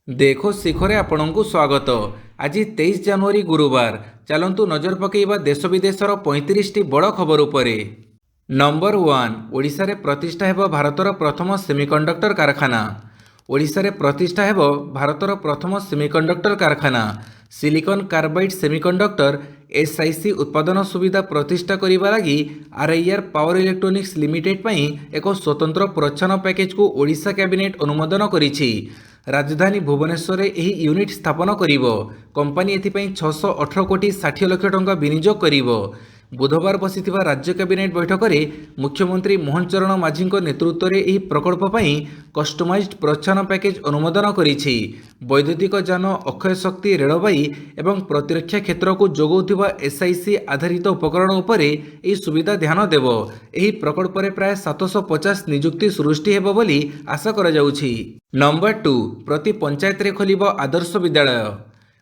देखो शिखरे आपणଙ୍କୁ स्वागत। आज 23 जनवरी गुरुवार। चलंतु नजर पकेइबा देश विदेशर 35टी बड़ खबर उपरे। नंबर 1 ओडिशा रे प्रतिष्ठा हेब भारतर प्रथम सेमिकंडक्टर कारखाना। ओडिशा रे प्रतिष्ठा हेब भारतर प्रथम सेमिकंडक्टर कारखाना। सिलिकॉन कार्बाइड सेमिकंडक्टर एसआईसी उत्पादन सुविधा प्रतिष्ठा करिबा लागि आरआईआर पावर इलेक्ट्रोनिक्स लिमिटेड पई एक स्वतंत्र प्रोत्साहन पैकेज को ओडिशा कैबिनेट अनुमोदन करिछि। राजधानी भुवनेश्वर में यह यूनिट स्थापन करिवो। कंपनी एथिपाई 618 कोटी 60 लाख टंका विनियोग करिवो। बुधवार बसिथिबा राज्य कैबिनेट बैठक में मुख्यमंत्री मोहन चरण माझी नेतृत्व में यह प्रकल्प पई कस्टमाइज्ड प्रोत्साहन पैकेज अनुमोदन करिछि। वैद्युतिक यान, अक्षय शक्ति, रेलवाई एवं प्रतिरक्षा क्षेत्र को जोगाउथिबा एसआईसी आधारित उपकरण उपरे यह सुविधा ध्यान देव। यह प्रकल्प में प्राय 750 नियुक्ति सृष्टि हेब बोली आशा करा जाउछि। नंबर 2 प्रति पंचायत रे खोलिब आदर्श विद्यालय।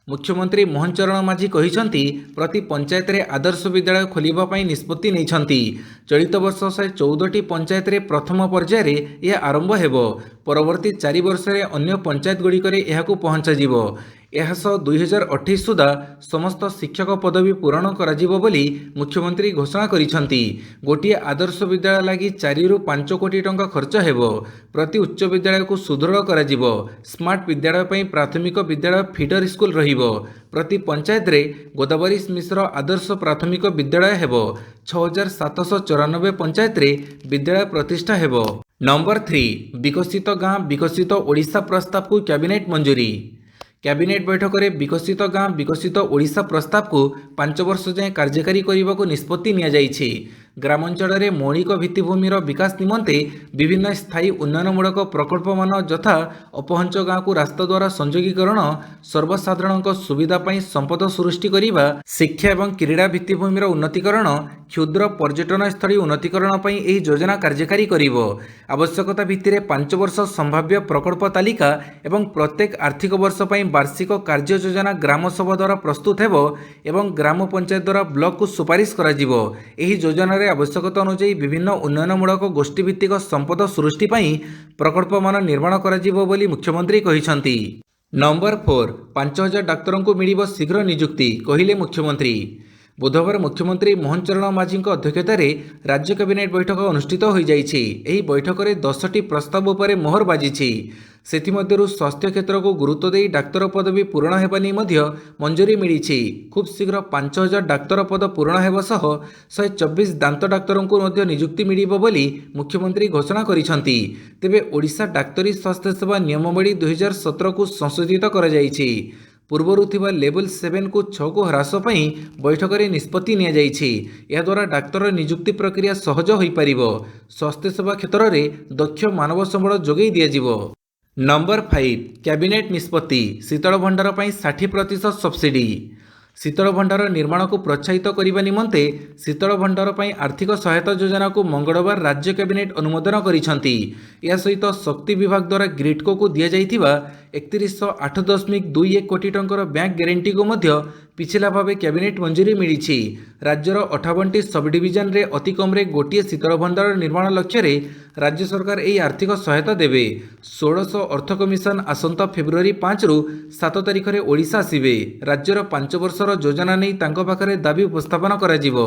मुख्यमंत्री मोहन चरण माझी कहिसंती प्रति पंचायत रे आदर्श विद्यालय खोलिबा पई निष्पत्ति नेइछंती। चलित वर्ष 114टी पंचायत रे प्रथम पर्याय रे यह आरंभ हेबो। परवर्ती 4 वर्ष रे अन्य पंचायत गुड़िकरे एहाकु पहुंचाजिबो। एहासह 2028 सुधा समस्त शिक्षक पदवी पूरण कराजिबो बोली मुख्यमंत्री घोषणा करिसंती। गोटिए आदर्श विद्यालय लागि 4 रु 5 कोटी टंका खर्च हेबो। प्रति उच्च विद्यालय को सुदृढ़ कराजिबो। स्मार्ट विद्यालय पई प्राथमिक विद्यालय फीडर स्कूल रहिबो। प्रति पंचायत रे गोदावरी मिश्र आदर्श प्राथमिक विद्यालय हेबो। 6794 पंचायत रे विद्यालय प्रतिष्ठा हेबो। नंबर 3 विकसित गाँ विकसित ओडिशा प्रस्ताव को कैबिनेट मंजूरी। कैबिनेट बैठक में विकसित गाँ विकसित ओडिशा प्रस्ताव को 5 वर्ष जाए कार्यकारी करने को निष्पत्ति निया जाइछि। ग्रामांचल में मौलिक भित्तिभूमिर विकास निमंते विभिन्न स्थायी उन्नयनमूलक प्रकल्प मान यथा अपहंच गाँ को रास्ता द्वारा संयोगीकरण, सर्वसाधारण सुविधा पाई संपद सृष्टि करिबा, शिक्षा एवं क्रीड़ा भित्तिभूमिर उन्नतीकरण, क्षुद्र पर्यटन स्थली उन्नतीकरण पाई एही योजना कार्यकारी करिवो। आवश्यकता भित्तिरे 5 वर्ष संभाव्य प्रकल्प तालिका एवं प्रत्येक आर्थिक वर्ष पाई वार्षिक कार्य योजना ग्राम सभा द्वारा प्रस्तुत हेबो एवं ग्राम पंचायत द्वारा ब्लॉक को सुपारिश करा जिवो। एही योजना रे आवश्यकता अनुसार विभिन्न उन्नयनमूलक गोष्ठीभित्तिक संपद सृष्टि पाई प्रकल्प मान निर्माण करा जिवो बोली मुख्यमंत्री कहिसंती। नंबर 4 5000 डाक्तरों को मिलिबो शीघ्र नियुक्ति कहिले मुख्यमंत्री। बुधवार मुख्यमंत्री मोहन चरण माझी अध्यक्षतार राज्य कैबिनेट बैठक अनुष्ठित हो जाइछि। एही बैठक में 10टी प्रस्ताव उपरे मोहर बाजिछि। सेथिमध्यरु स्वास्थ्य क्षेत्र को गुरुत्व देई डाक्तर पदवी पूरण हेबा नै मध्य मंजूरी मिलिछि। खूब शीघ्र 5000 डाक्तर पद पूरण हेबा सह 124 दांत डाक्तरों को मध्य नियुक्ति मिलिबो बोली मुख्यमंत्री घोषणा करिसंती। तेबे ओडिशा डाक्तरी स्वास्थ्य सेवा नियमावली 2017 को संशोधित करा जाइछि। पूर्वरु थिबा लेवल 7 को 6 को ह्रास पई बैठक में निष्पत्ति निया जाइछि। या द्वारा डाक्तर नियुक्ति प्रक्रिया सहज होई परिबो। स्वास्थ्य सेवा क्षेत्र में दक्ष मानव संबल जोगई दिया जिवो। नंबर 5 कैबिनेट निष्पत्ति शीतल भंडार पई 60% सब्सिडी। शीतल भंडार निर्माण को प्रोत्साहित करने निमंते शीतल भंडार पई आर्थिक सहायता योजना को मंगलवार राज्य कैबिनेट अनुमोदन करिसंती। या सहित शक्ति विभाग द्वारा ग्रिडको को दिया जाइथिबा 3108.21 कोटी टंकर बैंक गारंटी को मध्य पिछला भावे कैबिनेट मंजूरी मिली। राज्यर 58टी सब डिविजन रे अति कम रे गोटिए शीतल भंडार निर्माण लक्ष्य रे राज्य सरकार एही आर्थिक सहायता देवे। 1600 अर्थ कमिशन आसंता फेब्रुआरी 5 रु 7 तारिख रे ओडिशा आसिबे। राज्यर 5 वर्षर योजना नहीं तांको पाखरे दाबी उपस्थापन करा जिवो।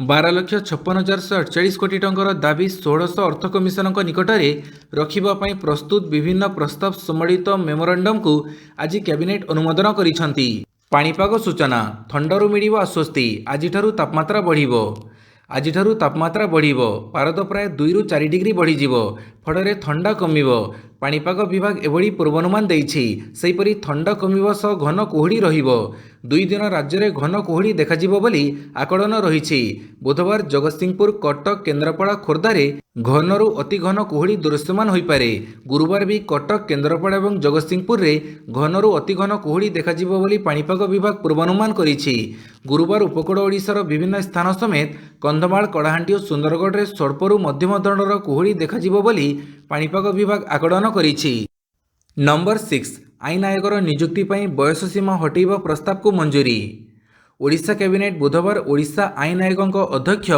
12,56,148 कोटी टंकर दाबी 1600 अर्थ कमिशन निकट में रखिबा पई प्रस्तुत विभिन्न प्रस्ताव सम्मिलित मेमोरांडम को आज कैबिनेट अनुमोदन करिसंती। पाणीपाग सूचना ठंडारू मिलिबो आश्वस्ति। आजिठारू तापमात्रा बढ़िबो। आजिठारू तापमात्रा बढ़िबो। पारद प्राय 2 रु 4 डिग्री बढ़िजिवो। फଳରେ ठंडा कमिबो। पाणीपाग विभाग एभली पूर्वानुमान देइछि। सेहिपरि ठंडा कमिबो सह घन कुहुड़ी रहिबो। 2 दिन राज्य में घन कुहुड़ी देखाजिबो बोली आकलन रहिछि। बुधवार जगतसिंहपुर, कटक, केन्द्रापड़ा, खोर्धारे घनरू अति घन कुहुड़ी दृश्यमान होइपारे। गुरुवार भी कटक, केन्द्रापड़ा और जगतसिंहपुर रे घनरू अति घन कुहुड़ी देखाजिबो बोली पाणीपाग विभाग पूर्वानुमान करिछि। गुरुवार उपकूल ओडिशार विभिन्न स्थान समेत कंधमाल, कलाहांडी और सुंदरगढ़ रे स्वल्परू मध्यम धरणर कुहुड़ी देखाजिबो बोली पाणीपाग विभाग आकलन करिछि। नंबर 6 आईन आयोगर नियुक्ति पई बयस सीमा हटेइबा प्रस्ताव को मंजूरी। ओडिशा कैबिनेट बुधवार ओडिशा आईन आयोग अध्यक्ष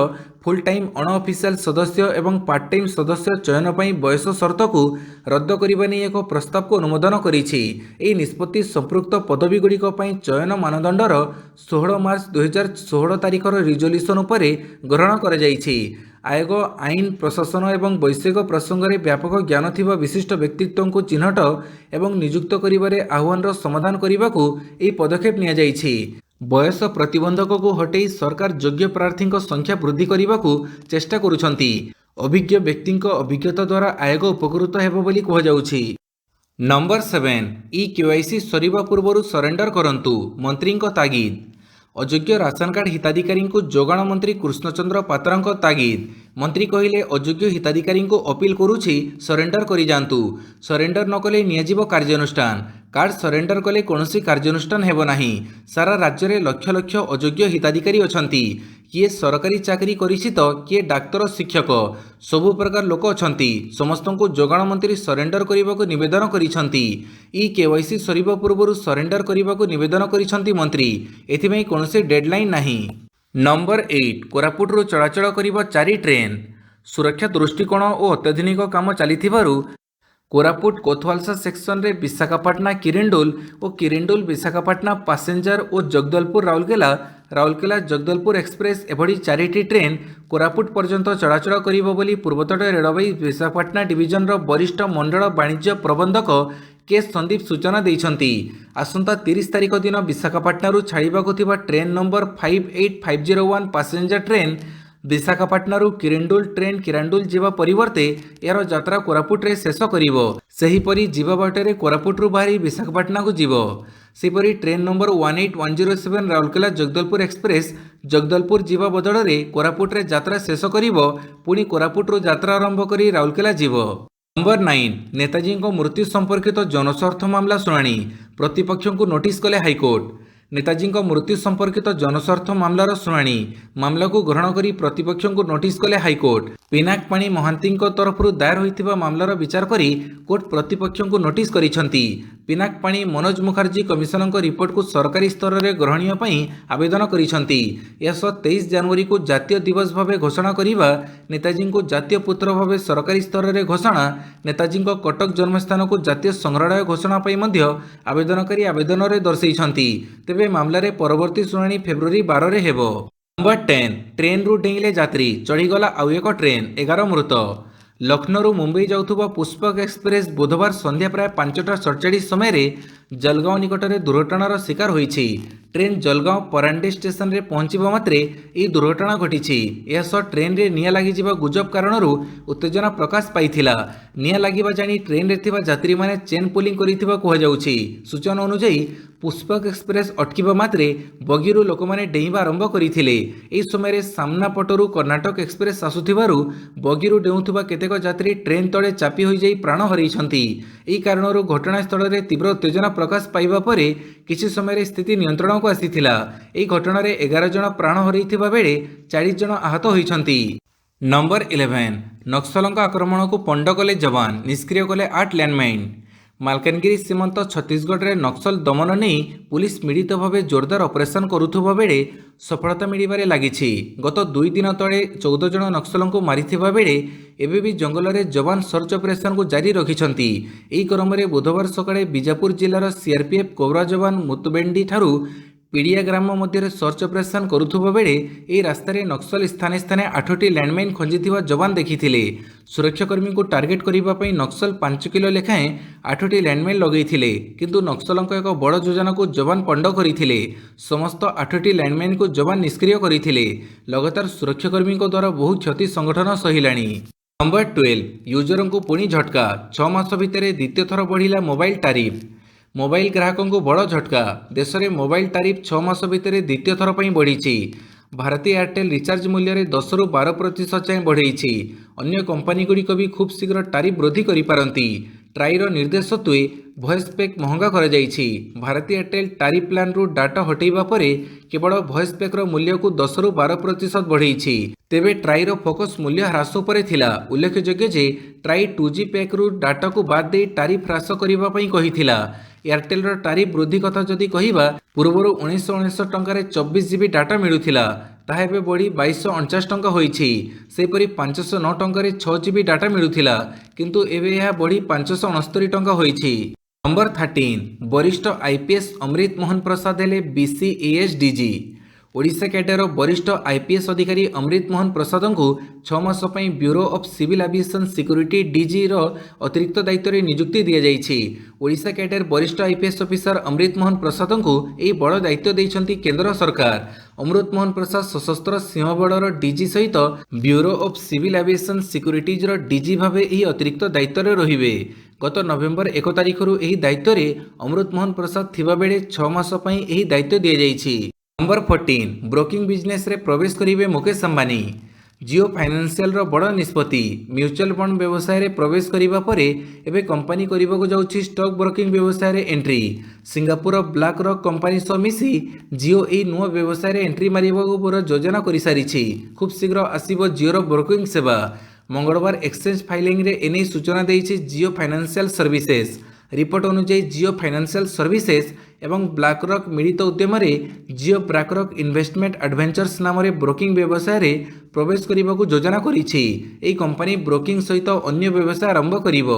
फुल टाइम अनअफिशियल सदस्य एवं पार्ट टाइम सदस्य चयन पर बयस शर्त को रद्द करने नहीं एक प्रस्ताव को अनुमोदन करिछि। एही निष्पत्ति संपृक्त पदवीगुड़िक चयन मानदंडर 16 मार्च 2016 तारिखर रिजोल्यूशन उपरे ग्रहण कर जाइछि। आयोग आईन प्रशासन एवं वैषयिक प्रसंग में व्यापक ज्ञान थिबा विशिष्ट व्यक्तित्व को चिन्हट एवं नियुक्त करिबारे आह्वानर समाधान करने यह पदक्षेप निया जाइछि। बयस प्रतिबंधक को हटै सरकार योग्य प्रार्थी संख्या वृद्धि करने को चेष्टा करुछंती। अभिज्ञ व्यक्ति अभिज्ञता द्वारा आयोग उपकृत हेबो बोली कहुजाउछि। नंबर 7 ई केवाईसी सरिबा पूर्व सरेंडर करंतु मंत्री तागिद। अयोग्य राशन कार्ड हिताधिकारी को जोगाण मंत्री कृष्णचंद्र पात्रांक तागिद। मंत्री कहिले अयोग्य हिताधिकारी को अपील करुछि सरेंडर करि जांतु। सरेंडर न कले नियाजिबो कार्यानुष्ठान। कार्ड सरेंडर कले कोनोसी कार्यानुष्ठान हेबो नाही। सारा राज्य में लक्ष लक्ष अयोग्य हिताधिकारी अछंती। किए सरकारी चाकरी करिछि तो किए डाक्तर शिक्षक सबु प्रकार लोक अछंती। समस्त को जोगाण मंत्री सरेंडर करने को निवेदन करिछंती। ई केवाईसी सरिबा पूर्व सरेंडर करने को निवेदन करिछंती मंत्री। एथिमें कोनोसी डेडलाइन नाही। नंबर 8 कोरापुटरू चलाचल करिबा 4 ट्रेन। सुरक्षा दृष्टिकोण और अत्याधुनिक काम चलिथिबारु कोरापुट कोथवालसा सेक्शन रे विशाखापाटना किरिंडुल और किरिंडुल विशाखापाटना पैसेंजर और जगदलपुर राउरकेला राउरकेला जगदलपुर एक्सप्रेस एभली 4टी ट्रेन कोरापुट पर्यंत चलाचल करिबो बोली पूर्वतट रेलवे विशाखापाटना डिविजन रो वरिष्ठ मंडल वाणिज्य प्रबंधक के संदीप सूचना देइछंती। आसंता 30 तारिख दिन विशाखापाटना छाड़िबाकु थिबा ट्रेन नंबर 58501 पैसेंजर ट्रेन विशाखापाटनारू किरिंडुल ट्रेन किरांडुल जीवा परिवर्ते यार यात्रा कोरापुट रे शेष करिवो। सेहीपरि जीवा बाटरे कोरापुटरू बाहरी विशाखापाटना को जीवो। सेहीपरि train number 18107 Rourkela Jagdalpur express Jagdalpur जीवा बदल रे कोरापुट रे यात्रा शेष करिवो। पुणी कोरापुटरू यात्रा आरंभ करी राउरकेला जीवो। नंबर 9 नेताजी को मृत्यु संपर्कित जनस्वार्थ मामला शुणाणी प्रतिपक्ष को नोटिस कले हाईकोर्ट। नेताजी मृत्यु संपर्कित जनस्वार्थ मामलार शुणाणी मामला को ग्रहण करी प्रतिपक्ष को नोटिस कले हाईकोर्ट। पिनाकपाणी महांती तरफ दायर होइथिबा मामलार विचार करी कोर्ट प्रतिपक्ष को नोटिस करिसंती। पिनाकपाणी मनोज मुखर्जी कमिशनर रिपोर्ट को सरकारी स्तर में ग्रहणीय आवेदन करिसंती। यह 23 जनवरी को जातीय दिवस भाव घोषणा करिबा नेताजी को जातीय पुत्र भाव सरकारी स्तर में घोषणा नेताजी कटक जन्मस्थान को जातीय संग्रहालय घोषणा आवेदनकारी आवेदन में दर्शाइछंती। तेबे मामलारे परवर्ती शुणाणी फेब्रुआरी 12 रे हेबो। नंबर 10 ट्रेन रु डेइले यात्री चढ़ीगला आउ एक ट्रेन 11 मृत। लखनऊ मुंबई जाउथुबा पुष्पक एक्सप्रेस बुधवार संध्या प्राय 5:47 समय जलगांव निकट में दुर्घटनार शिकार होइछि। ट्रेन जलगांव परांडे स्टेशन रे पहुंचबा मात्रे यह दुर्घटना घटिछि। यह ट्रेन रे निया लागि जिबा गुजब कारणरू उत्तेजना प्रकाश पाइथिला। निया लागिबा जानी ट्रेन रे थिबा यात्री माने चेन पुलिंग करिथिबा कहा जाउछि। सूचना अनुसार पुष्पक एक्सप्रेस अटकिबा मात्रे बगीरू लोक माने डेइबा आरंभ करिथिले। एही समय सामना पटरू कर्नाटक एक्सप्रेस आसुथिबारु बगीरू डेउथुबा केतेक यात्री ट्रेन तळे चापी होई जाई प्राण हरैछंती। एही कारणरू घटनास्थल रे तीव्र उत्तेजना प्रकाश पाइबा परे किछि समय स्थिति नियंत्रण को आसीथिला। एही घटना रे 11 जन प्राण हरैथिबा बेले 40 जन आहत होइछंती। नंबर 11 नक्सलଙ୍କ आक्रमण को पंड कले जवान निष्क्रिय कले 8 लैंडमाइन। मालकानगिरी सीमांत छत्तीसगढ़ में नक्सल दमन नहीं पुलिस मिलित भाव जोरदार ऑपरेशन करुवा बेले सफलता मिलबारे लागिछि। गत 2 दिन तले 14 जन नक्सल को मारिथिबा बेले एबे भी जंगल में जवान सर्च ऑपरेशन को जारी रखिछंती। एही क्रम में बुधवार सकाळे बीजापुर जिलार सीआरपीएफ कोबरा जवान मुतबेंडी ठारू पीड़िया ग्राम मध्य सर्च ऑपरेशन करुवा बेले यह रास्तार नक्सल स्थाने स्थाने 8टी लैंडमाइन खंजिथिबा जवान देखिथिले। सुरक्षाकर्मी को टार्गेट करने नक्सल 5 किलो लेखाएं 8टी लैंडमाइन लगैथिले, किंतु नक्सलଙ୍କ एक बड़ योजना को जवान पंड करथिले। समस्त 8टी लैंडमाइन को जवान निष्क्रिय करथिले। लगातार सुरक्षाकर्मी द्वारा बहु क्षति संगठन सहिलाणी। नंबर 12 यूजर को पुणी झटका 6 मास भितर द्वितीय थर बढ़िला मोबाइल टारिफ। मोबाइल ग्राहकों को बड़ झटका। देश में मोबाइल टारिफ 6 मास भितर द्वितीय थर पर बढ़ी। भारतीय एयरटेल रिचार्ज मूल्य में 10 ରୁ 12% बढ़ी। अन्य कंपनी गुड़िक भी खूब शीघ्र टारिफ वृद्धि करिपारंती। ଟ୍ରାଇର ନିର୍ଦ୍ଦେଶ ସତ୍ତ୍ୱେ ଭଏସ୍ ପ୍ୟାକ୍ ମହଙ୍ଗା କରାଯାଇଛି। ଭାରତୀ ଏୟାରଟେଲ୍ ଟାରିଫ୍ ପ୍ଲାନ୍ରୁ ଡାଟା ହଟାଇବା ପରେ କେବଳ ଭଏସ୍ ପ୍ୟାକ୍ର ମୂଲ୍ୟକୁ 10ରୁ 12% ବଢ଼େଇଛି। ତେବେ ଟ୍ରାଇର ଫୋକସ୍ ମୂଲ୍ୟ ହ୍ରାସ ଉପରେ ଥିଲା। ଉଲ୍ଲେଖଯୋଗ୍ୟ ଯେ ଟ୍ରାଇ 2G ପ୍ୟାକ୍ରୁ ଡାଟାକୁ ବାଦ୍ ଦେଇ ଟାରିଫ୍ ହ୍ରାସ କରିବା ପାଇଁ କହିଥିଲା। ଏୟାରଟେଲ୍ର ଟାରିଫ୍ ବୃଦ୍ଧି କଥା ଯଦି କହିବା, ପୂର୍ବରୁ 1999 ଟଙ୍କାରେ 24 GB ଡାଟା ମିଳୁଥିଲା, ତାହା ଏବେ ବଢ଼ି 2249 ଟଙ୍କା ହୋଇଛି। ସେହିପରି 509 ଟଙ୍କାରେ 6 GB ଡାଟା ମିଳୁଥିଲା, କିନ୍ତୁ ଏବେ ଏହା ବଢ଼ି 569 ଟଙ୍କା ହୋଇଛି। ନମ୍ବର 13, ବରିଷ୍ଠ IPS ଅମୃତ ମୋହନ ପ୍ରସାଦ ହେଲେ BCAS DG। ଓଡ଼ିଶା କ୍ୟାଡରର ବରିଷ୍ଠ IPS ଅଧିକାରୀ ଅମୃତ ମୋହନ ପ୍ରସାଦଙ୍କୁ 6 ମାସ ପାଇଁ bureau of civil aviation security DGର ଅତିରିକ୍ତ ଦାୟିତ୍ୱରେ ନିଯୁକ୍ତି ଦିଆଯାଇଛି। ଓଡ଼ିଶା କ୍ୟାଡର ବରିଷ୍ଠ IPS ଅଫିସର ଅମୃତ ମୋହନ ପ୍ରସାଦଙ୍କୁ ଏହି ବଡ଼ ଦାୟିତ୍ୱ ଦେଇଛନ୍ତି କେନ୍ଦ୍ର ସରକାର। ଅମୃତ ମୋହନ ପ୍ରସାଦ ସଶସ୍ତ୍ର ସୀମ ବଳର DG ସହିତ ବ୍ୟୁରୋ ଅଫ୍ ସିଭିଲ୍ ଆଭିଏସନ୍ ସିକ୍ୟୁରିଟିଜର DG ଭାବେ ଏହି ଅତିରିକ୍ତ ଦାୟିତ୍ୱରେ ରହିବେ। ଗତ ନଭେମ୍ବର 1 ତାରିଖରୁ ଏହି ଦାୟିତ୍ୱରେ ଅମୃତ ମୋହନ ପ୍ରସାଦ ଥିବାବେଳେ 6 ମାସ ପାଇଁ ଏହି ଦାୟିତ୍ୱ ଦିଆଯାଇଛି। ନମ୍ବର 14, ବ୍ରୋକିଂ ବିଜନେସରେ ପ୍ରବେଶ କରିବେ ମୁକେଶ ଅମ୍ବାନୀ। ଜିଓ ଫାଇନାନ୍ସିଆଲର ବଡ଼ ନିଷ୍ପତ୍ତି। ମ୍ୟୁଚୁଆଲ ଫଣ୍ଡ ବ୍ୟବସାୟରେ ପ୍ରବେଶ କରିବା ପରେ ଏବେ କମ୍ପାନୀ କରିବାକୁ ଯାଉଛି ଷ୍ଟକ୍ ବ୍ରୋକିଂ ବ୍ୟବସାୟରେ ଏଣ୍ଟ୍ରି। ସିଙ୍ଗାପୁରର ବ୍ଲାକ୍ ରକ୍ କମ୍ପାନୀ ସହ ମିଶି ଜିଓ ଏହି ନୂଆ ବ୍ୟବସାୟରେ ଏଣ୍ଟ୍ରି ମାରିବାକୁ ପୁରା ଯୋଜନା କରିସାରିଛି। ଖୁବ୍ ଶୀଘ୍ର ଆସିବ ଜିଓର ବ୍ରୋକିଂ ସେବା। ମଙ୍ଗଳବାର ଏକ୍ସଚେଞ୍ଜ ଫାଇଲିଂରେ ଏନେଇ ସୂଚନା ଦେଇଛି ଜିଓ ଫାଇନାନ୍ସିଆଲ ସର୍ଭିସେସ୍। ରିପୋର୍ଟ ଅନୁଯାୟୀ ଜିଓ ଫାଇନାନ୍ସିଆଲ ସର୍ଭିସେସ୍ ଏବଂ ବ୍ଲାକ୍ ରକ୍ ମିଳିତ ଉଦ୍ୟମରେ Jio black rock investment adventures ନାମରେ ବ୍ରୋକିଂ ବ୍ୟବସାୟରେ ପ୍ରବେଶ କରିବାକୁ ଯୋଜନା କରିଛି। ଏହି କମ୍ପାନୀ ବ୍ରୋକିଂ ସହିତ ଅନ୍ୟ ବ୍ୟବସାୟ ଆରମ୍ଭ କରିବ।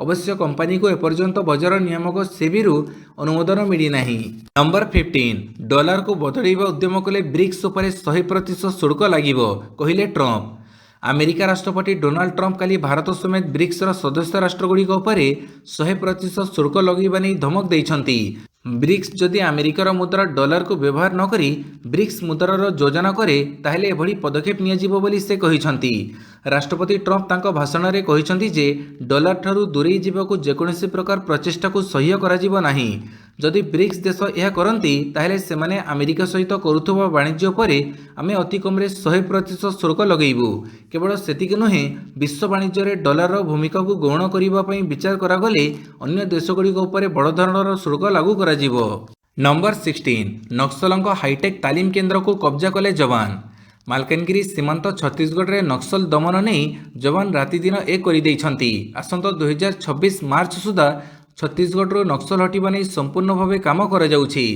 ଅବଶ୍ୟ କମ୍ପାନୀକୁ ଏପର୍ଯ୍ୟନ୍ତ ବଜାର ନିୟାମକ ସେବିରୁ ଅନୁମୋଦନ ମିଳିନାହିଁ। ନମ୍ବର 15, ଡଲାରକୁ ବଦଳାଇବା ଉଦ୍ୟମ କଲେ ବ୍ରିକ୍ସ ଉପରେ 100% ଶୁଳ୍କ ଲାଗିବ, କହିଲେ ଟ୍ରମ୍ପ। ଆମେରିକା ରାଷ୍ଟ୍ରପତି ଡୋନାଲ୍ଡ ଟ୍ରମ୍ପ କାଲି ଭାରତ ସମେତ ବ୍ରିକ୍ସର ସଦସ୍ୟ ରାଷ୍ଟ୍ରଗୁଡ଼ିକ ଉପରେ 100% ଶୁଳ୍କ ଲଗାଇବା ନେଇ ଧମକ ଦେଇଛନ୍ତି। ବ୍ରିକ୍ସ ଯଦି ଆମେରିକାର ମୁଦ୍ରା ଡଲାରକୁ ବ୍ୟବହାର ନ କରି ବ୍ରିକ୍ସ ମୁଦ୍ରାର ଯୋଜନା କରେ, ତାହେଲେ ଏଭଳି ପଦକ୍ଷେପ ନିଆଯିବ ବୋଲି ସେ କହିଛନ୍ତି। ରାଷ୍ଟ୍ରପତି ଟ୍ରମ୍ପ ତାଙ୍କ ଭାଷଣରେ କହିଛନ୍ତି ଯେ ଡଲାର ଠାରୁ ଦୂରେଇ ଯିବାକୁ ଯେକୌଣସି ପ୍ରକାର ପ୍ରଚେଷ୍ଟାକୁ ସହ୍ୟ କରାଯିବ ନାହିଁ। ଯଦି ବ୍ରିକ୍ସ ଦେଶ ଏହା କରନ୍ତି, ତାହେଲେ ସେମାନେ ଆମେରିକା ସହିତ କରୁଥିବା ବାଣିଜ୍ୟ ଉପରେ ଆମେ ଅତି କମ୍ରେ 100% ଶୁଳ୍କ ଲଗାଇବୁ। କେବଳ ସେତିକି ନୁହେଁ, ବିଶ୍ୱ ବାଣିଜ୍ୟରେ ଡଲାରର ଭୂମିକାକୁ ଗୌଣ କରିବା ପାଇଁ ବିଚାର କରାଗଲେ ଅନ୍ୟ ଦେଶଗୁଡ଼ିକ ଉପରେ ବଡ଼ ଧରଣର ଶୁଳ୍କ ଲାଗୁ କରାଯିବ। ନମ୍ବର 16, ନକ୍ସଲଙ୍କ ହାଇଟେକ୍ ତାଲିମ କେନ୍ଦ୍ରକୁ କବ୍ଜା କଲେ ଯବାନ। ମାଲକାନଗିରି ସୀମାନ୍ତ ଛତିଶଗଡ଼ରେ ନକ୍ସଲ ଦମନ ନେଇ ଯବାନ ରାତିଦିନ ଏକ କରିଦେଇଛନ୍ତି। ଆସନ୍ତା 2026 ମାର୍ଚ୍ଚ ସୁଦ୍ଧା ଛତିଶଗଡ଼ରୁ ନକ୍ସଲ ହଟିବା ନେଇ ସମ୍ପୂର୍ଣ୍ଣ ଭାବେ କାମ କରାଯାଉଛି,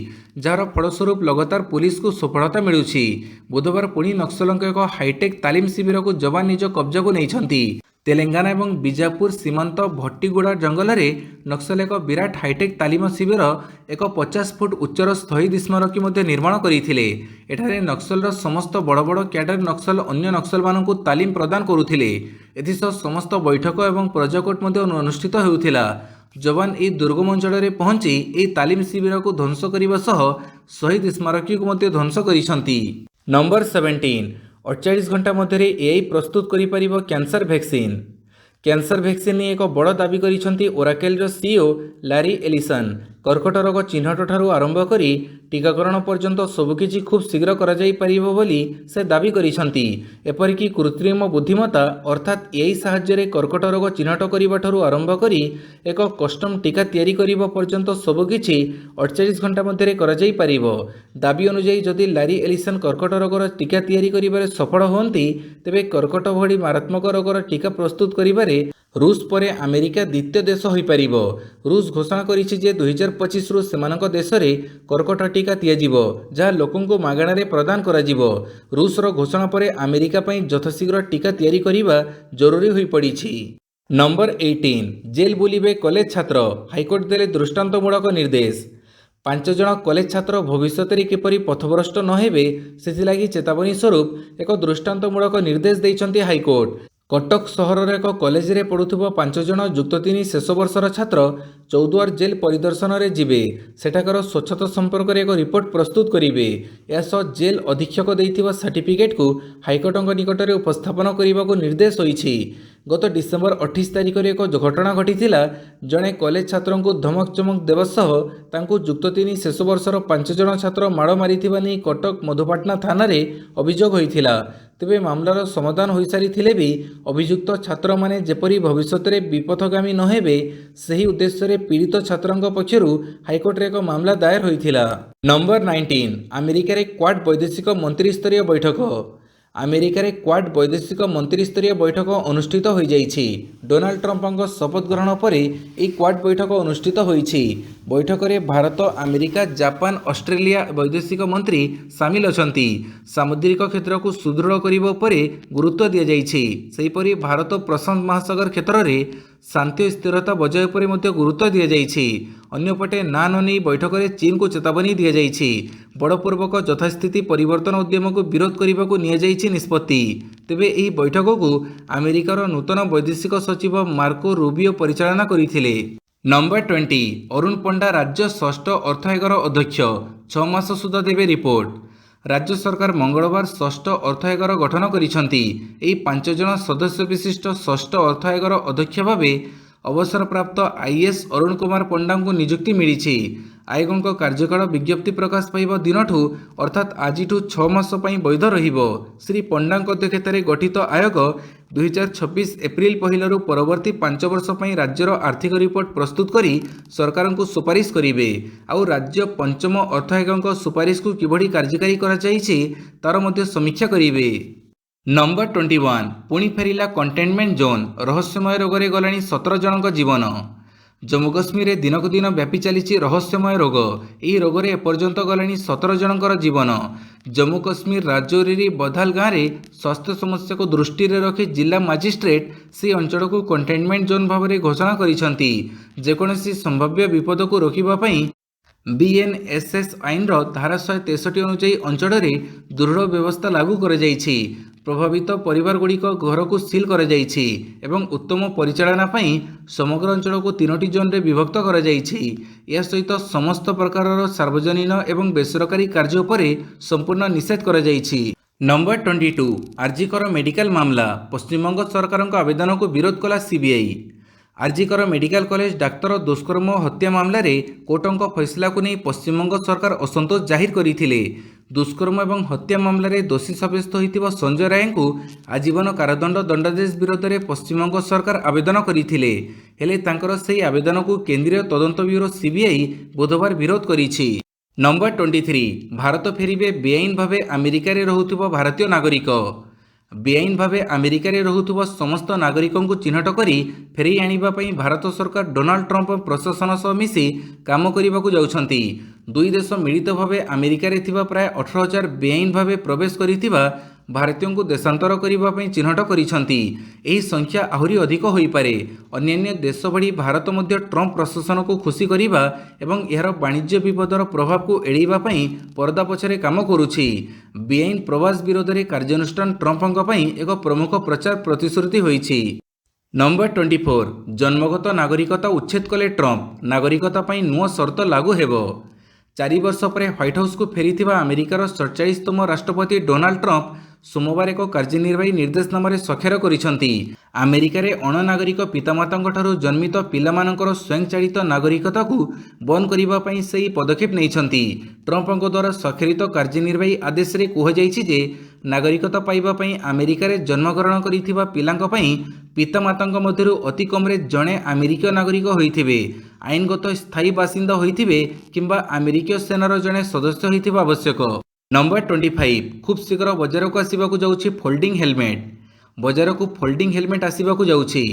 ଯାହାର ଫଳସ୍ୱରୂପ ଲଗାତାର ପୁଲିସକୁ ସଫଳତା ମିଳୁଛି। ବୁଧବାର ପୁଣି ନକ୍ସଲଙ୍କ ଏକ ହାଇଟେକ୍ ତାଲିମ ଶିବିରକୁ ଯବାନ ନିଜ କବ୍ଜାକୁ ନେଇଛନ୍ତି। ତେଲେଙ୍ଗାନା ଏବଂ ବିଜାପୁର ସୀମାନ୍ତ ଭଟ୍ଟିଗୁଡ଼ା ଜଙ୍ଗଲରେ ନକ୍ସଲ ଏକ ବିରାଟ ହାଇଟେକ୍ ତାଲିମ ଶିବିର, ଏକ 50 ଫୁଟ ଉଚ୍ଚର ଶହୀଦ ସ୍ମାରକୀ ମଧ୍ୟ ନିର୍ମାଣ କରିଥିଲେ। ଏଠାରେ ନକ୍ସଲର ସମସ୍ତ ବଡ଼ ବଡ଼ କ୍ୟାଡର ନକ୍ସଲ ଅନ୍ୟ ନକ୍ସଲମାନଙ୍କୁ ତାଲିମ ପ୍ରଦାନ କରୁଥିଲେ। ଏଥିସହ ସମସ୍ତ ବୈଠକ ଏବଂ ପ୍ରୋଜେକ୍ଟ ମଧ୍ୟ ଅନୁଷ୍ଠିତ ହେଉଥିଲା। ଯବାନ ଏହି ଦୁର୍ଗମ ଅଞ୍ଚଳରେ ପହଞ୍ଚି ଏହି ତାଲିମ ଶିବିରକୁ ଧ୍ୱଂସ କରିବା ସହ ଶହୀଦ ସ୍ମାରକୀକୁ ମଧ୍ୟ ଧ୍ୱଂସ କରିଛନ୍ତି। ନମ୍ବର 17, 48 ଘଣ୍ଟା ମଧ୍ୟରେ AI ପ୍ରସ୍ତୁତ କରିପାରିବ କ୍ୟାନ୍ସର ଭ୍ୟାକ୍ସିନ୍। କ୍ୟାନ୍ସର ଭ୍ୟାକ୍ସିନ୍ ନେଇ ଏକ ବଡ଼ ଦାବି କରିଛନ୍ତି ଓରାକେଲର CEO ଲାରି ଏଲିସନ୍। କର୍କଟ ରୋଗ ଚିହ୍ନଟ ଠାରୁ ଆରମ୍ଭ କରି ଟିକାକରଣ ପର୍ଯ୍ୟନ୍ତ ସବୁକିଛି ଖୁବ୍ ଶୀଘ୍ର କରାଯାଇପାରିବ ବୋଲି ସେ ଦାବି କରିଛନ୍ତି। ଏପରିକି କୃତ୍ରିମ ବୁଦ୍ଧିମତ୍ତା ଅର୍ଥାତ୍ AI ସାହାଯ୍ୟରେ କର୍କଟ ରୋଗ ଚିହ୍ନଟ କରିବା ଠାରୁ ଆରମ୍ଭ କରି ଏକ କଷ୍ଟମ୍ ଟିକା ତିଆରି କରିବା ପର୍ଯ୍ୟନ୍ତ ସବୁକିଛି 48 ଘଣ୍ଟା ମଧ୍ୟରେ କରାଯାଇପାରିବ। ଦାବି ଅନୁଯାୟୀ ଯଦି ଲାରି ଏଲିସନ୍ କର୍କଟ ରୋଗର ଟିକା ତିଆରି କରିବାରେ ସଫଳ ହୁଅନ୍ତି, ତେବେ କର୍କଟ ଭଳି ମାରାତ୍ମକ ରୋଗର ଟିକା ପ୍ରସ୍ତୁତ କରିବାରେ ରୁଷ ପରେ ଆମେରିକା ଦ୍ୱିତୀୟ ଦେଶ ହୋଇପାରିବ। ରୁଷ ଘୋଷଣା କରିଛି ଯେ 2025ରୁ ସେମାନଙ୍କ ଦେଶରେ କର୍କଟ ଟିକା ଦିଆଯିବ, ଯାହା ଲୋକଙ୍କୁ ମାଗଣାରେ ପ୍ରଦାନ କରାଯିବ। ରୁଷର ଘୋଷଣା ପରେ ଆମେରିକା ପାଇଁ ଯଥାଶୀଘ୍ର ଟିକା ତିଆରି କରିବା ଜରୁରୀ ହୋଇପଡ଼ିଛି। ନମ୍ବର 18, ଜେଲ୍ ବୁଲିବେ କଲେଜ ଛାତ୍ର, ହାଇକୋର୍ଟ ଦେଲେ ଦୃଷ୍ଟାନ୍ତମୂଳକ ନିର୍ଦ୍ଦେଶ। 5 ଜଣ କଲେଜ ଛାତ୍ର ଭବିଷ୍ୟତରେ କିପରି ପଥଭ୍ରଷ୍ଟ ନ ହେବେ, ସେଥିଲାଗି ଚେତାବନୀ ସ୍ୱରୂପ ଏକ ଦୃଷ୍ଟାନ୍ତମୂଳକ ନିର୍ଦ୍ଦେଶ ଦେଇଛନ୍ତି ହାଇକୋର୍ଟ। କଟକ ସହରର ଏକ କଲେଜରେ ପଢ଼ୁଥିବା 5 ଜଣ ଯୁକ୍ତ 3 ଶେଷ ବର୍ଷର ଛାତ୍ର ଚୌଦ୍ୱାର ଜେଲ୍ ପରିଦର୍ଶନରେ ଯିବେ। ସେଠାକାର ସ୍ୱଚ୍ଛତା ସମ୍ପର୍କରେ ଏକ ରିପୋର୍ଟ ପ୍ରସ୍ତୁତ କରିବେ। ଏହାସହ ଜେଲ୍ ଅଧୀକ୍ଷକ ଦେଇଥିବା ସାର୍ଟିଫିକେଟ୍କୁ ହାଇକୋର୍ଟଙ୍କ ନିକଟରେ ଉପସ୍ଥାପନ କରିବାକୁ ନିର୍ଦ୍ଦେଶ ହୋଇଛି। गत डिसेम्बर 28 तारिख में एक घटना घटी जड़े कॉलेज छात्र को धमक चमक देवा सह तांको युक्त 3 शेष वर्षर 5 जन छात्र माड़ मारी नहीं कटक मधुपाटना थाना रे अभियोग होता। तेबे मामलार समाधान हो सारी भी अभियुक्त छात्र माने जेपरी भविष्य में विपथगामी न हेबे सही उद्देश्य पीड़ित छात्रों पक्षर हाइकोर्ट रे एक मामला दायर होता। नंबर 19 अमेरिका रे क्वाड वैदेशिक मंत्री स्तरीय बैठक। अमेरिका रे क्वाड वैदेशिक मंत्री स्तरीय बैठक अनुष्ठित हो जाइछि। डोनाल्ड ट्रंपଙ୍କ शपथ ग्रहण पर यह क्वाड बैठक अनुष्ठित होइछि। बैठक में भारत, अमेरिका, जापान, ऑस्ट्रेलिया वैदेशिक मंत्री सामिल अछंती। सामुद्रिक क्षेत्र को सुदृढ़ करने पर गुरुत्व दि जाइछि। सेहिपरि भारत प्रशांत महासागर क्षेत्र में शांति और स्थिरता बजाय पर गुरुत्व दि जाइछि। अन्यपटे ना नहीं बैठक में चीन को चेतावनी दि जाइछि। बड़पूर्वक यथास्थिति परिवर्तन उद्यम को विरोध करने को नियाଯାଇଛି निष्पत्ति। तेबे यही बैठक को अमेरिकार नूतन वैदेशिक सचिव मार्को रूबियो परिचालना करथिले। नंबर 20 अरुण पंडा राज्य षष्ठ अर्थ आयोगर अध्यक्ष 6 मास सुधा देवे रिपोर्ट। राज्य सरकार मंगलवार षष्ठ अर्थ आयोगर गठन करिसंती। एही 5 जन सदस्य विशिष्ट षष्ठ अर्थ आयोगर अध्यक्ष भावे अवसरप्राप्त आईएएस अरुण कुमार पंडा को नियुक्ति मिली। आयोगों कार्यकाल विज्ञप्ति प्रकाश पाइबा दिनठू अर्थात आज 6 मास वैध रहिबो। श्री पंडा अध्यक्षत गठित आयोग 2026 एप्रिल 1 परवर्ती 5 वर्ष राज्यर आर्थिक रिपोर्ट प्रस्तुत करी सरकार को सुपारिश करेंगे। आउ राज्य पंचम अर्थ आयोगों सुपारिश को किभली कार्यकारी करा जाइछि तार मध्य समीक्षा करेंगे। नंबर 21 पुणी फेरिला कंटेनमेंट जोन। रहस्यमय रोग गलानी 17 जनक जीवन। जम्मू कश्मीर में दिनक दिन व्यापी चली रहस्यमय रोग। यह रोग में एपर्यंत गलानी 17 जनकर जीवन। जम्मू कश्मीर राजौरी बधाल गाँव में स्वास्थ्य समस्या को दृष्टि रखी जिला मजिस्ट्रेट से अंचल को कंटेनमेंट जोन भाव में घोषणा करिसेंती। जेकोसी संभाव्य विपद को रोकने बीएनएसएस आईन धारा 163 अनुसार अंचल में दृढ़ व्यवस्था लागू कर प्रभावित परिवार गुड़िक घर को सील कर एवं उत्तम परिचालना समग्र अंचल को 3टी जोन रे विभक्त कर यह सहित समस्त प्रकार सार्वजनिक एवं बेसरकारी कार्य उपर संपूर्ण निषेध कर। नंबर 22 आरजीकर मेडिकल मामला। पश्चिमबंग सरकार आवेदन को विरोध कला CBI. RG Kar medical college doctor दुष्कर्म हत्या मामला रे कोर्टों फैसला को नहीं पश्चिमबंग सरकार असंतोष जाहिर करथिले। दुष्कर्म एवं हत्या मामला रे दोषी साब्यस्त होइतिबा संजय राय को आजीवन कारादंड दंडादेश विरोध में पश्चिमबंग सरकार आवेदन करथिले। हेले तांकर सेही आवेदन को केंद्रीय तदंत ब्यूरो सीबीआई बुधवार विरोध करिछि। नंबर 23 भारत फेरिबे बेआईन भावे अमेरिका रे रहुथिबा भारतीय नागरिक। बेआईन भावे अमेरिका रे रहुथिबा समस्त नागरिकों को चिन्हट करी फेरी आनिबा पई भारत सरकार डोनाल्ड ट्रंप प्रशासन सह मिसी काम करने जाउछंती। दुई देश मिलित भावे अमेरिका रे थिबा प्राय 18,000 बेआईन भावे प्रवेश करिथिबा भारतीयों को देशांतर करने चिन्हट करिसेंती। एही संख्या आहुरी अधिक होई पारे। अन्य देश भली भारत मध्य ट्रंप प्रशासन को खुशी करिबा एवं एहर वाणिज्य विपदर प्रभाव को एड़ाइबा पई पर्दा पछरे काम करुछि। बेआईन प्रवास विरोध में कार्यानुष्ठान ट्रंपଙ୍କ पई एक प्रमुख प्रचार प्रतिश्रुति होइछि। नंबर 24 जन्मगत नागरिकता उच्छेद कले ट्रंप। नागरिकता पई नुआ शर्त लागू हेबो। 4 वर्ष पर ह्वाइट हाउस को फेरिथिबा अमेरिकार 47तम राष्ट्रपति डोनाल्ड ट्रंप सोमवार एक कार्यनिर्वाही निर्देशनामा स्वाक्षर करिसेंती। अमेरिका रे अणनागरिक पितामातांक ठारू जन्मित पिलामानंकर स्वयंचालित नागरिकता को बंद करबा पई सही पदक्षेप नैछंती। ट्रंपଙ୍କ द्वारा स्वाक्षरित कार्यनिर्वाही आदेश रे कुहाଯାଇଛି जे नागरिकता पाइबा पई अमेरिका रे जन्मग्रहण करिथिबा पिलांक पई पितामातांक मध्यरु अति कमरे जणे अमेरिकीय नागरिक होइथिबे, आईनगत स्थायी बासिंदा होइथिबे किंबा अमेरिकीय सेनार जणे सदस्य होइथिबा आवश्यक। नंबर 25 खूब शीघ्र बजार को आसवाक जाऊँगी फोल्डिंग हेलमेट। बजार को फोल्डिंग हेलमेट आसवाक जाऊँगी।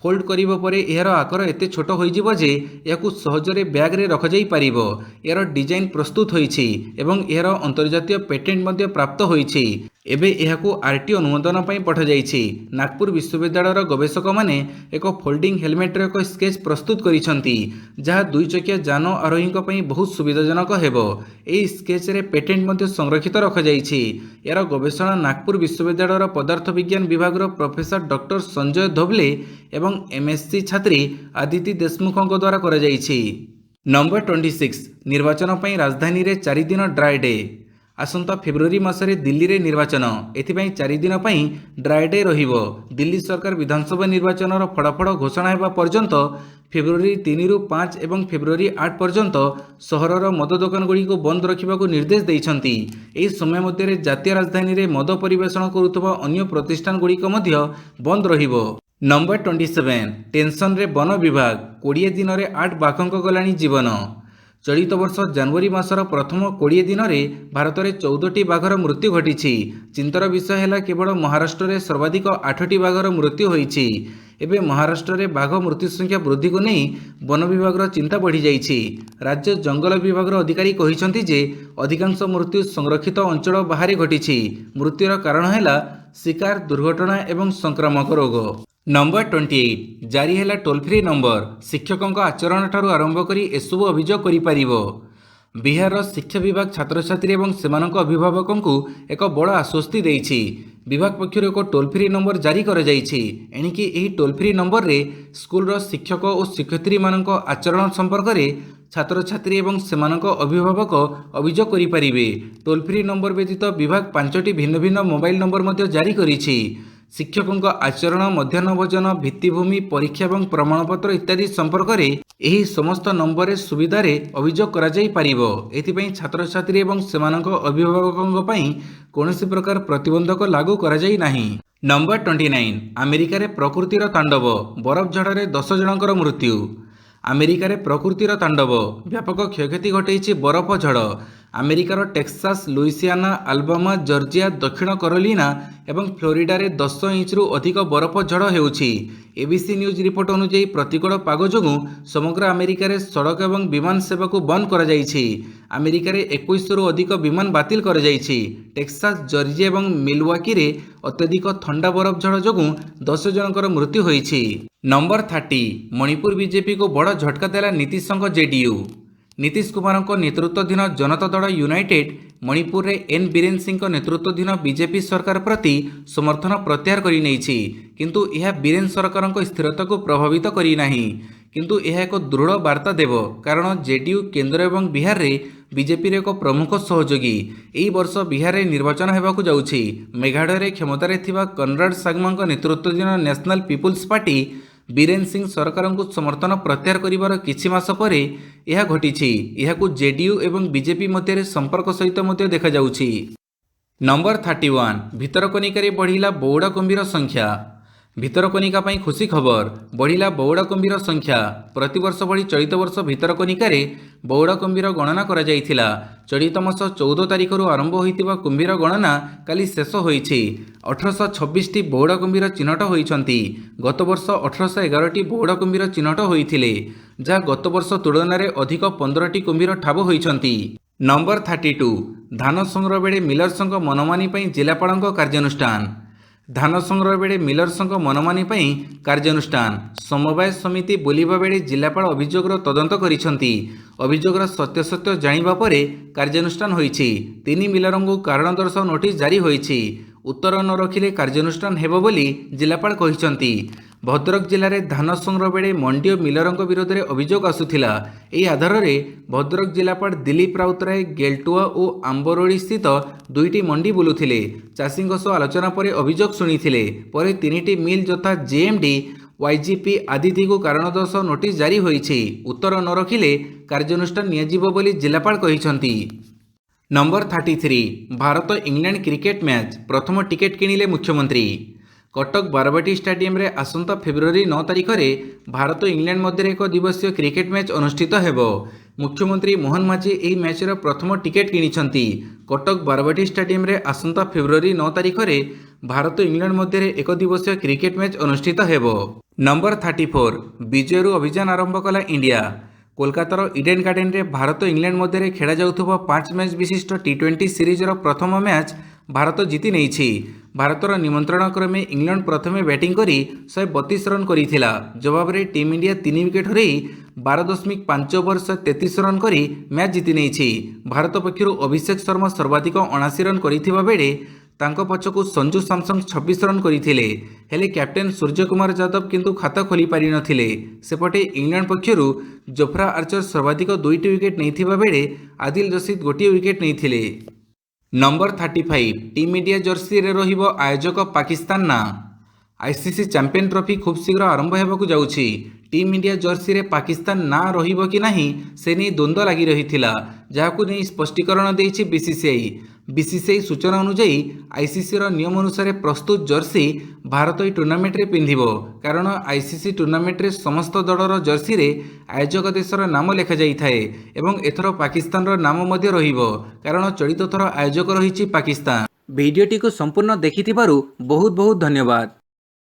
फोल्ड करिबा परे एहर आकार एते छोट होइजिबो जे याकु सहजरे बैग रे रखा जाई परिबो। एहर डिजाइन प्रस्तुत होइछि एवं एहर अंतर्जातीय पेटेंट मध्ये प्राप्त होइछि। एबे एहाकु आरटी अनुमोदन पई पठा जाइछि। नागपुर विश्वविद्यालयर गवेषक माने एक फोल्डिंग हेलमेट रे एक स्केच प्रस्तुत करिसंती जहा दुई चकिया जान आरोहीक पई बहुत सुविधाजनक हेबो। एई स्केच रे पेटेंट मध्ये संरक्षित रखा जाइछि। यार गवेषणा नागपुर विश्वविद्यालयर पदार्थ विज्ञान विभाग प्रोफेसर डॉक्टर संजय धोबले एवं एमएससी छात्री आदिति देशमुखଙ୍କ द्वारा करा जाइछि। नंबर 26 निर्वाचन पई राजधानी रे 4 दिन ड्राई डे। ଆସନ୍ତା ଫେବୃଆରୀ ମାସରେ ଦିଲ୍ଲୀରେ ନିର୍ବାଚନ, ଏଥିପାଇଁ 4 ଦିନ ପାଇଁ ଡ୍ରାଏ ଡେ ରହିବ। ଦିଲ୍ଲୀ ସରକାର ବିଧାନସଭା ନିର୍ବାଚନର ଫଳାଫଳ ଘୋଷଣା ହେବା ପର୍ଯ୍ୟନ୍ତ ଫେବୃଆରୀ 3ରୁ 5 ଏବଂ ଫେବୃଆରୀ 8 ପର୍ଯ୍ୟନ୍ତ ସହରର ମଦ ଦୋକାନଗୁଡ଼ିକୁ ବନ୍ଦ ରଖିବାକୁ ନିର୍ଦ୍ଦେଶ ଦେଇଛନ୍ତି। ଏହି ସମୟ ମଧ୍ୟରେ ଜାତୀୟ ରାଜଧାନୀରେ ମଦ ପରିବେଷଣ କରୁଥିବା ଅନ୍ୟ ପ୍ରତିଷ୍ଠାନଗୁଡ଼ିକ ମଧ୍ୟ ବନ୍ଦ ରହିବ। ନମ୍ବର 27, ଟେନସନରେ ବନ ବିଭାଗ, 20 ଦିନରେ 8 ବାଘଙ୍କ ଗଲାଣି ଜୀବନ। ଚଳିତ ବର୍ଷ ଜାନୁଆରୀ ମାସର ପ୍ରଥମ 20 ଦିନରେ ଭାରତରେ 14ଟି ବାଘର ମୃତ୍ୟୁ ଘଟିଛି। ଚିନ୍ତାର ବିଷୟ ହେଲା କେବଳ ମହାରାଷ୍ଟ୍ରରେ ସର୍ବାଧିକ 8ଟି ବାଘର ମୃତ୍ୟୁ ହୋଇଛି। ଏବେ ମହାରାଷ୍ଟ୍ରରେ ବାଘ ମୃତ୍ୟୁ ସଂଖ୍ୟା ବୃଦ୍ଧିକୁ ନେଇ ବନ ବିଭାଗର ଚିନ୍ତା ବଢ଼ିଯାଇଛି। ରାଜ୍ୟ ଜଙ୍ଗଲ ବିଭାଗର ଅଧିକାରୀ କହିଛନ୍ତି ଯେ ଅଧିକାଂଶ ମୃତ୍ୟୁ ସଂରକ୍ଷିତ ଅଞ୍ଚଳ ବାହାରେ ଘଟିଛି। ମୃତ୍ୟୁର କାରଣ ହେଲା ଶିକାର, ଦୁର୍ଘଟଣା ଏବଂ ସଂକ୍ରାମକ ରୋଗ। ନମ୍ବର 28, ଜାରି ହେଲା ଟୋଲ୍ ଫ୍ରି ନମ୍ବର, ଶିକ୍ଷକଙ୍କ ଆଚରଣଠାରୁ ଆରମ୍ଭ କରି ଏସବୁ ଅଭିଯୋଗ କରିପାରିବ। ବିହାରର ଶିକ୍ଷା ବିଭାଗ ଛାତ୍ରଛାତ୍ରୀ ଏବଂ ସେମାନଙ୍କ ଅଭିଭାବକଙ୍କୁ ଏକ ବଡ଼ ଆଶ୍ୱସ୍ତି ଦେଇଛି। ବିଭାଗ ପକ୍ଷରୁ ଏକ ଟୋଲ୍ ଫ୍ରି ନମ୍ବର ଜାରି କରାଯାଇଛି। ଏଣିକି ଏହି ଟୋଲ୍ ଫ୍ରି ନମ୍ବରରେ ସ୍କୁଲର ଶିକ୍ଷକ ଓ ଶିକ୍ଷୟିତ୍ରୀମାନଙ୍କ ଆଚରଣ ସମ୍ପର୍କରେ ଛାତ୍ରଛାତ୍ରୀ ଏବଂ ସେମାନଙ୍କ ଅଭିଭାବକ ଅଭିଯୋଗ କରିପାରିବେ। ଟୋଲ୍ ଫ୍ରି ନମ୍ବର ବ୍ୟତୀତ ବିଭାଗ 5ଟି ଭିନ୍ନ ଭିନ୍ନ ମୋବାଇଲ ନମ୍ବର ମଧ୍ୟ ଜାରି କରିଛି। ଶିକ୍ଷକଙ୍କ ଆଚରଣ, ମଧ୍ୟାହ୍ନ ଭୋଜନ, ଭିତ୍ତିଭୂମି, ପରୀକ୍ଷା ଏବଂ ପ୍ରମାଣପତ୍ର ଇତ୍ୟାଦି ସମ୍ପର୍କରେ ଏହି ସମସ୍ତ ନମ୍ବରରେ ସୁବିଧାରେ ଅଭିଯୋଗ କରାଯାଇପାରିବ। ଏଥିପାଇଁ ଛାତ୍ରଛାତ୍ରୀ ଏବଂ ସେମାନଙ୍କ ଅଭିଭାବକଙ୍କ ପାଇଁ କୌଣସି ପ୍ରକାର ପ୍ରତିବନ୍ଧକ ଲାଗୁ କରାଯାଇ ନାହିଁ। ନମ୍ବର 29, ଆମେରିକାରେ ପ୍ରକୃତିର ତାଣ୍ଡବ, ବରଫ ଝଡ଼ରେ 10 ଜଣଙ୍କର ମୃତ୍ୟୁ। ଆମେରିକାରେ ପ୍ରକୃତିର ତାଣ୍ଡବ, ବ୍ୟାପକ କ୍ଷୟକ୍ଷତି ଘଟାଇଛି ବରଫ ଝଡ଼। ଆମେରିକାର ଟେକ୍ସାସ୍, ଲୁଇସିଆନା, ଆଲବାମା, ଜର୍ଜିଆ, ଦକ୍ଷିଣ କାରୋଲିନା ଏବଂ ଫ୍ଲୋରିଡାରେ 10 ଇଞ୍ଚରୁ ଅଧିକ ବରଫ ଝଡ଼ ହେଉଛି। ଏବିସି ନ୍ୟୁଜ୍ ରିପୋର୍ଟ ଅନୁଯାୟୀ ପ୍ରତିକୂଳ ପାଗ ଯୋଗୁଁ ସମଗ୍ର ଆମେରିକାରେ ସଡ଼କ ଏବଂ ବିମାନ ସେବାକୁ ବନ୍ଦ କରାଯାଇଛି। ଆମେରିକାରେ 21ରୁ ଅଧିକ ବିମାନ ବାତିଲ କରାଯାଇଛି। ଟେକ୍ସାସ୍, ଜର୍ଜିଆ ଏବଂ ମିଲୱାକିରେ ଅତ୍ୟଧିକ ଥଣ୍ଡା ବରଫ ଝଡ଼ ଯୋଗୁଁ 10 ଜଣଙ୍କର ମୃତ୍ୟୁ ହୋଇଛି। ନମ୍ବର 30, ମଣିପୁର ବିଜେପିକୁ ବଡ଼ ଝଟକା ଦେଲା ନୀତିଶଙ୍କ ଜେଡିୟୁ। ନୀତିଶ କୁମାରଙ୍କ ନେତୃତ୍ୱାଧୀନ ଜନତା ଦଳ ୟୁନାଇଟେଡ୍ ମଣିପୁରରେ ଏନ୍ ବୀରେନ୍ ସିଂଙ୍କ ନେତୃତ୍ୱାଧୀନ ବିଜେପି ସରକାର ପ୍ରତି ସମର୍ଥନ ପ୍ରତ୍ୟାହାର କରିନେଇଛି। କିନ୍ତୁ ଏହା ବୀରେନ୍ ସରକାରଙ୍କ ସ୍ଥିରତାକୁ ପ୍ରଭାବିତ କରିନାହିଁ। କିନ୍ତୁ ଏହା ଏକ ଦୃଢ଼ ବାର୍ତ୍ତା ଦେବ, କାରଣ ଜେଡିୟୁ କେନ୍ଦ୍ର ଏବଂ ବିହାରରେ ବିଜେପିର ଏକ ପ୍ରମୁଖ ସହଯୋଗୀ। ଏହି ବର୍ଷ ବିହାରରେ ନିର୍ବାଚନ ହେବାକୁ ଯାଉଛି। ମେଘାଳୟରେ କ୍ଷମତାରେ ଥିବା କନରାଡ୍ ସାଙ୍ଗମାଙ୍କ ନେତୃତ୍ୱାଧୀନ national people's party Biren Singh ସରକାରଙ୍କୁ ସମର୍ଥନ ପ୍ରତ୍ୟାହାର କରିବାର କିଛି ମାସ ପରେ ଏହା ଘଟିଛି। ଏହାକୁ ଜେଡିୟୁ ଏବଂ ବିଜେପି ମଧ୍ୟରେ ସମ୍ପର୍କ ସହିତ ମଧ୍ୟ ଦେଖାଯାଉଛି। ନମ୍ବର 31, ଭିତରକନିକାରେ ବଢ଼ିଲା ବଉଳା କୁମ୍ଭୀର ସଂଖ୍ୟା। ଭିତରକନିକା ପାଇଁ ଖୁସି ଖବର, ବଢ଼ିଲା ବଉଳା କୁମ୍ଭୀର ସଂଖ୍ୟା। ପ୍ରତିବର୍ଷ ଭଳି ଚଳିତ ବର୍ଷ ଭିତରକନିକାରେ ବଉଳା କୁମ୍ଭୀର ଗଣନା କରାଯାଇଥିଲା। ଚଳିତ ମାସ 14 ତାରିଖରୁ ଆରମ୍ଭ ହୋଇଥିବା କୁମ୍ଭୀର ଗଣନା କାଲି ଶେଷ ହୋଇଛି। 1826ଟି ବଉଳା କୁମ୍ଭୀର ଚିହ୍ନଟ ହୋଇଛନ୍ତି। ଗତ ବର୍ଷ 1811ଟି ବଉଳା କୁମ୍ଭୀର ଚିହ୍ନଟ ହୋଇଥିଲେ, ଯାହା ଗତ ବର୍ଷ ତୁଳନାରେ ଅଧିକ 15ଟି କୁମ୍ଭୀର ଠାବ ହୋଇଛନ୍ତି। ନମ୍ବର 32, ଧାନ ସଂଗ୍ରହ ବେଳେ ମିଲର୍ସଙ୍କ ମନମାନି ପାଇଁ ଜିଲ୍ଲାପାଳଙ୍କ କାର୍ଯ୍ୟାନୁଷ୍ଠାନ। ଧାନ ସଂଗ୍ରହ ବେଳେ ମିଲର୍ସଙ୍କ ମନମାନି ପାଇଁ କାର୍ଯ୍ୟାନୁଷ୍ଠାନ। ସମବାୟ ସମିତି ବୁଲିବା ବେଳେ ଜିଲ୍ଲାପାଳ ଅଭିଯୋଗର ତଦନ୍ତ କରିଛନ୍ତି। ଅଭିଯୋଗର ସତ୍ୟାସତ୍ୟ ଜାଣିବା ପରେ କାର୍ଯ୍ୟାନୁଷ୍ଠାନ ହୋଇଛି। 3 ମିଲରଙ୍କୁ କାରଣ ଦର୍ଶାଅ ନୋଟିସ୍ ଜାରି ହୋଇଛି। ଉତ୍ତର ନ ରଖିଲେ କାର୍ଯ୍ୟାନୁଷ୍ଠାନ ହେବ ବୋଲି ଜିଲ୍ଲାପାଳ କହିଛନ୍ତି। ଭଦ୍ରକ ଜିଲ୍ଲାରେ ଧାନ ସଂଗ୍ରହ ବେଳେ ମଣ୍ଡି ଓ ମିଲରଙ୍କ ବିରୋଧରେ ଅଭିଯୋଗ ଆସୁଥିଲା। ଏହି ଆଧାରରେ ଭଦ୍ରକ ଜିଲ୍ଲାପାଳ ଦିଲ୍ଲୀପ ରାଉତରାୟ ଗେଲଟୁଆ ଓ ଆମ୍ବରଳି ସ୍ଥିତ 2ଟି ମଣ୍ଡି ବୁଲୁଥିଲେ। ଚାଷୀଙ୍କ ସହ ଆଲୋଚନା ପରେ ଅଭିଯୋଗ ଶୁଣିଥିଲେ। ପରେ 3ଟି ମିଲ୍ ଯଥା ଜେଏମ୍ଡି, ୱାଇଜିପି ଆଦିକୁ କାରଣ ଦର୍ଶାଅ ନୋଟିସ୍ ଜାରି ହୋଇଛି। ଉତ୍ତର ନ ରଖିଲେ କାର୍ଯ୍ୟାନୁଷ୍ଠାନ ନିଆଯିବ ବୋଲି ଜିଲ୍ଲାପାଳ କହିଛନ୍ତି। Number 33, Bharat England cricket match, ପ୍ରଥମ ଟିକେଟ୍ କିଣିଲେ ମୁଖ୍ୟମନ୍ତ୍ରୀ। କଟକ ବାରବାଟୀ ଷ୍ଟାଡିୟମରେ ଆସନ୍ତା ଫେବୃଆରୀ 9 ତାରିଖରେ ଭାରତ ଇଂଲଣ୍ଡ ମଧ୍ୟରେ ଏକ ଦିବସୀୟ କ୍ରିକେଟ ମ୍ୟାଚ୍ ଅନୁଷ୍ଠିତ ହେବ। ମୁଖ୍ୟମନ୍ତ୍ରୀ ମୋହନ ମାଝୀ ଏହି ମ୍ୟାଚ୍ର ପ୍ରଥମ ଟିକେଟ୍ କିଣିଛନ୍ତି। କଟକ ବାରବାଟୀ ଷ୍ଟାଡିୟମରେ ଆସନ୍ତା ଫେବୃଆରୀ 9 ତାରିଖରେ ଭାରତ ଇଂଲଣ୍ଡ ମଧ୍ୟରେ ଏକ ଦିବସୀୟ କ୍ରିକେଟ ମ୍ୟାଚ୍ ଅନୁଷ୍ଠିତ ହେବ। ନମ୍ବର 34, ବିଜୟରୁ ଅଭିଯାନ ଆରମ୍ଭ କଲା ଇଣ୍ଡିଆ। କୋଲକାତାର ଇଡେନ୍ ଗାର୍ଡେନରେ ଭାରତ ଇଂଲଣ୍ଡ ମଧ୍ୟରେ ଖେଳାଯାଉଥିବା 5 ମ୍ୟାଚ୍ ବିଶିଷ୍ଟ ଟି20 ସିରିଜର ପ୍ରଥମ ମ୍ୟାଚ୍ ଭାରତ ଜିତି ନେଇଛି। ଭାରତର ନିମନ୍ତ୍ରଣ କ୍ରମେ ଇଂଲଣ୍ଡ ପ୍ରଥମେ ବ୍ୟାଟିଂ କରି 132 ରନ୍ କରିଥିଲା। ଜବାବରେ ଟିମ୍ ଇଣ୍ଡିଆ 3 ୱିକେଟ୍ ହରାଇ 12.5 ଓଭର 133 ରନ୍ କରି ମ୍ୟାଚ୍ ଜିତି ନେଇଛି। ଭାରତ ପକ୍ଷରୁ ଅଭିଷେକ ଶର୍ମା ସର୍ବାଧିକ 79 ରନ୍ କରିଥିବା ବେଳେ ତାଙ୍କ ପଛକୁ ସଞ୍ଜୁ ସାମସନ୍ 26 ରନ୍ କରିଥିଲେ। ହେଲେ କ୍ୟାପ୍ଟେନ୍ ସୂର୍ଯ୍ୟକୁମାର ଯାଦବ କିନ୍ତୁ ଖାତା ଖୋଲି ପାରିନଥିଲେ। ସେପଟେ ଇଂଲଣ୍ଡ ପକ୍ଷରୁ ଜୋଫ୍ରା ଆର୍ଚର ସର୍ବାଧିକ 2ଟି ୱିକେଟ୍ ନେଇଥିବା ବେଳେ ଆଦିଲ ରସିଦ୍ ଗୋଟିଏ ୱିକେଟ୍ ନେଇଥିଲେ। नंबर 35 टीम इंडिया जर्सी रे रहिबो आयोजक पाकिस्तान ना। आईसीसी चैंपियन ट्रॉफी खूब शीघ्र आरंभ होगाकू जाउछि। टीम इंडिया जर्सी रे पाकिस्तान ना रहिबो कि नाही से नहीं द्वंद्व लगी रहिथिला, जहाकू नहीं स्पष्टीकरण देइछि बीसीसीआई। बीसीसीआई सूचना अनुसार आईसीसी रो नियम अनुसार प्रस्तुत जर्सी भारत ई टूर्नामेंट रे पिंधिबो, कारण आईसीसी टूर्नामेंट रे समस्त दलर जर्सी रे आयोजक देशर नाम लेखा जाई थाए एवं एथर पाकिस्तान रो नाम मध्य रहिबो, कारण चलित थर आयोजक रहिछि पाकिस्तान। भिडियोटी को संपूर्ण देखिथिबारु बहुत बहुत धन्यवाद।